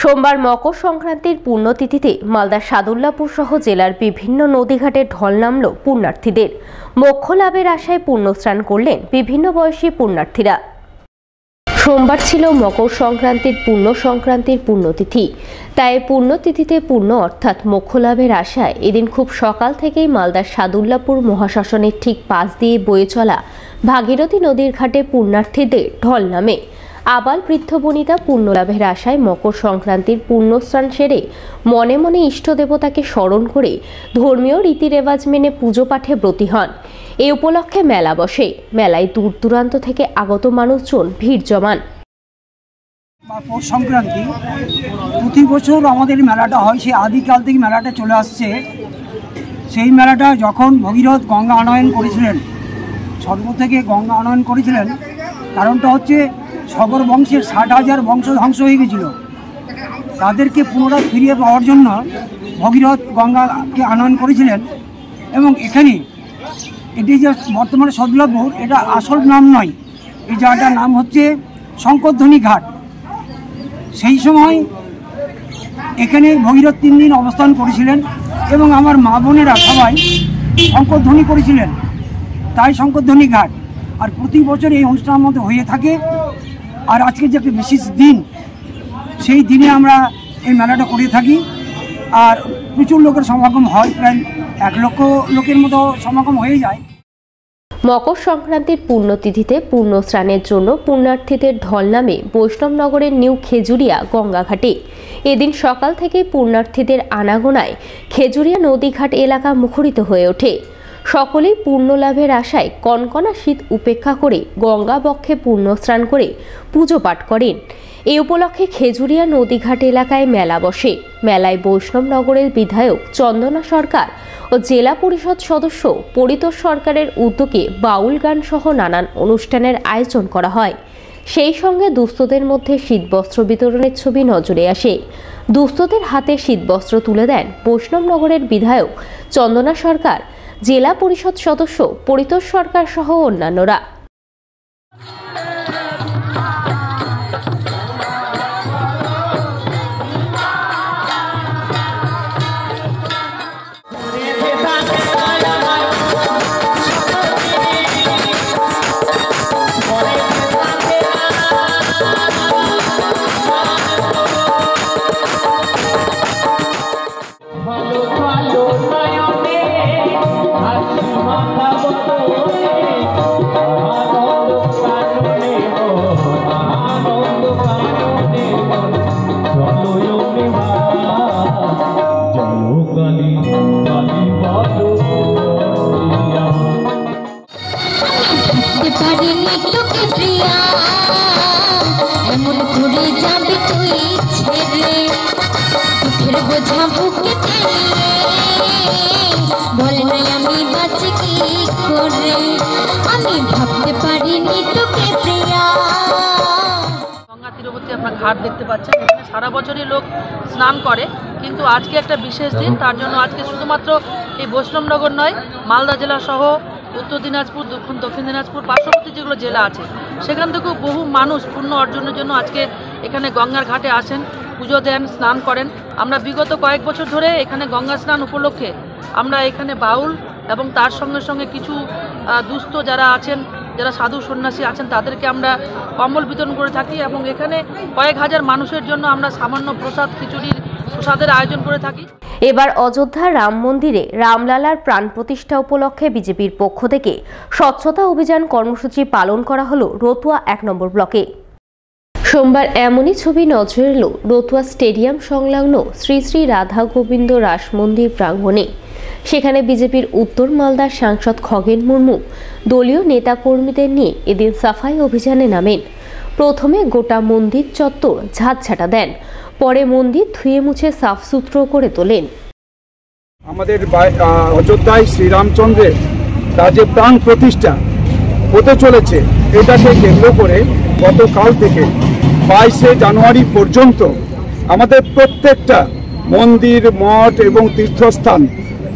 সোমবার মকর সংক্রান্তির পুণ্যতিথিতে মালদার সাদুল্লাপুর সহ জেলার বিভিন্ন নদীঘাটে ঢল নামল পুণ্যার্থীদের। মোক্ষ লাভের আশায় পুণ্যস্নান করলেন বিভিন্ন বয়সী পুণ্যার্থীরা। সোমবার ছিল মকর সংক্রান্তির পুণ্যতিথি। তাই পুণ্যতিথিতে পুণ্য অর্থাৎ মোক্ষ লাভের আশায় এদিন খুব সকাল থেকেই মালদার সাদুল্লাপুর মহাশ্মশানের ঠিক পাশ দিয়ে বয়ে চলা ভাগীরথী নদীর ঘাটে পুণ্যার্থীদের ঢল নামে। আবাল বৃদ্ধ বনিতা পুণ্য লাভের আশায় মকর সংক্রান্তির পুণ্যস্নান সেরে মনে মনে ইষ্ট দেবতাকে স্মরণ করে ধর্মীয় রীতি রেওয়াজ মেনে পুজো পাঠে ব্রতী হন। এই উপলক্ষে মেলা বসে। মেলায় দূর দূরান্ত থেকে আগত মানুষজন ভিড় জমান। মকর সংক্রান্তি প্রতি বছর আমাদের মেলাটা হয়, সে আদিকাল থেকে মেলাটা চলে আসছে। সেই মেলাটা যখন ভগীরথ গঙ্গা আনয়ন করেছিলেন, স্বর্গ থেকে গঙ্গা আনয়ন করেছিলেন, কারণটা হচ্ছে সগর বংশের 60,000 বংশ ধ্বংস হয়ে গেছিল। তাদেরকে পুনরায় ফিরিয়ে পাওয়ার জন্য ভগীরথ গঙ্গাকে আনয়ন করেছিলেন। এবং এখানে এটি যে বর্তমানে সাদুল্লাপুর, এটা আসল নাম নয়, এই জায়গাটার নাম হচ্ছে শঙ্করধ্বনি ঘাট। সেই সময় এখানে ভগীরথ 3 দিন অবস্থান করেছিলেন এবং আমার মা বোনেরা সবাই শঙ্করধ্বনি করেছিলেন, তাই শঙ্করধ্বনি ঘাট। আর প্রতি বছর এই অনুষ্ঠানের মধ্যে হয়ে থাকে। আর আজকে যে একটা বিশেষ দিন, সেই দিনে আমরা এই মেলাটা করে থাকি। আর প্রচুর লোকের সমাগম হয়, প্রায় 1 লক্ষ লোকের মতো সমাগম হয়ে যায়। মকর সংক্রান্তির পুণ্যতিথিতে পুণ্যস্নানের জন্য পুণ্যার্থীদের ঢল নামে বৈষ্ণবনগরের নিউ খেজুরিয়া গঙ্গাঘাটে। এদিন সকাল থেকে পুণ্যার্থীদের আনাগোনায় খেজুরিয়া নদীঘাট এলাকা মুখরিত হয়ে ওঠে। সকলেই পুণ্য লাভের আশায় কনকনা শীত উপেক্ষা করে গঙ্গা বক্ষে পুণ্যস্নান করে পুজো পাঠ করেন। এই উপলক্ষে খেজুরিয়া নদীঘাট এলাকায় মেলা বসে। মেলায় বৈষ্ণবনগরের বিধায়ক চন্দনা সরকার ও জেলা পরিষদ সদস্য পরিতোষ সরকারের উদ্যোগে বাউল গান সহ নানান অনুষ্ঠানের আয়োজন করা হয়। সেই সঙ্গে দুস্থদের মধ্যে শীতবস্ত্র বিতরণের ছবি নজরে আসে। দুস্থদের হাতে শীতবস্ত্র তুলে দেন বৈষ্ণবনগরের বিধায়ক চন্দনা সরকার, জেলা পরিষদ সদস্য পরিতোষ সরকার সহ অন্যান্যরা। আপনার ঘাট দেখতে পাচ্ছেন, এখানে সারা বছরই লোক স্নান করে, কিন্তু আজকে একটা বিশেষ দিন। তার জন্য আজকে শুধুমাত্র এই বৈষ্ণবনগর নয়, মালদা জেলা সহ উত্তর দিনাজপুর, দক্ষিণ দিনাজপুর, পার্শ্ববর্তী যেগুলো জেলা আছে, সেখান থেকেও বহু মানুষ পুণ্য অর্জনের জন্য আজকে এখানে গঙ্গার ঘাটে আসেন, পুজো দেন, স্নান করেন। আমরা বিগত কয়েক বছর ধরে এখানে গঙ্গা স্নান উপলক্ষে আমরা এখানে বাউল এবং তার সঙ্গে সঙ্গে কিছু দুস্থ যারা আছেন, যারা সাধু সন্ন্যাসী আছেন, তাদেরকে আমরা কম্বল বিতরণ করে থাকি এবং এখানে কয়েক হাজার মানুষের জন্য আমরা সামান্য প্রসাদের আয়োজন করে থাকি। এবার অযোধ্যা রাম মন্দিরে রামলালার প্রাণ প্রতিষ্ঠা উপলক্ষে বিজেপির পক্ষ থেকে স্বচ্ছতা অভিযান কর্মসূচি পালন করা হলো রতুয়া 1 নম্বর ব্লকে। সোমবার এমনই ছবি নজরে এলো রতুয়া স্টেডিয়াম সংলগ্ন শ্রী শ্রী রাধা গোবিন্দ রাস মন্দির প্রাঙ্গণে। সেখানে বিজেপির উত্তর মালদার সাংসদ খগেন মুর্মু দলীয় নেতাকর্মীদের নিয়ে এদিন সাফাই অভিযানে নামেন। প্রথমে গোটা মন্দির চত্বর ঝাঁটঝাঁটা দেন, পরে মন্দির ধুয়ে মুছে সাফসুতরো করে তোলেন। আমাদের অযোধ্যায় শ্রীরামচন্দ্রের যে প্রাণ প্রতিষ্ঠা হতে চলেছে, এটাকে কেন্দ্র করে গতকাল থেকে 22শে জানুয়ারি পর্যন্ত আমাদের প্রত্যেকটা মন্দির, মঠ এবং তীর্থস্থান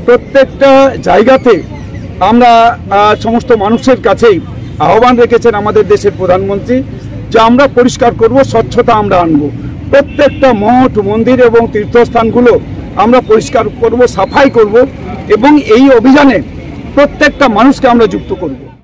প্রত্যেকটা জায়গাতে আমরা সমস্ত মানুষের কাছেই আহ্বান রেখেছেন আমাদের দেশের প্রধানমন্ত্রী যে আমরা পরিষ্কার করব, স্বচ্ছতা আমরা আনব। প্রত্যেকটা মঠ মন্দির এবং তীর্থস্থানগুলো আমরা পরিষ্কার করব, সাফাই করব এবং এই অভিযানে প্রত্যেকটা মানুষকে আমরা যুক্ত করব।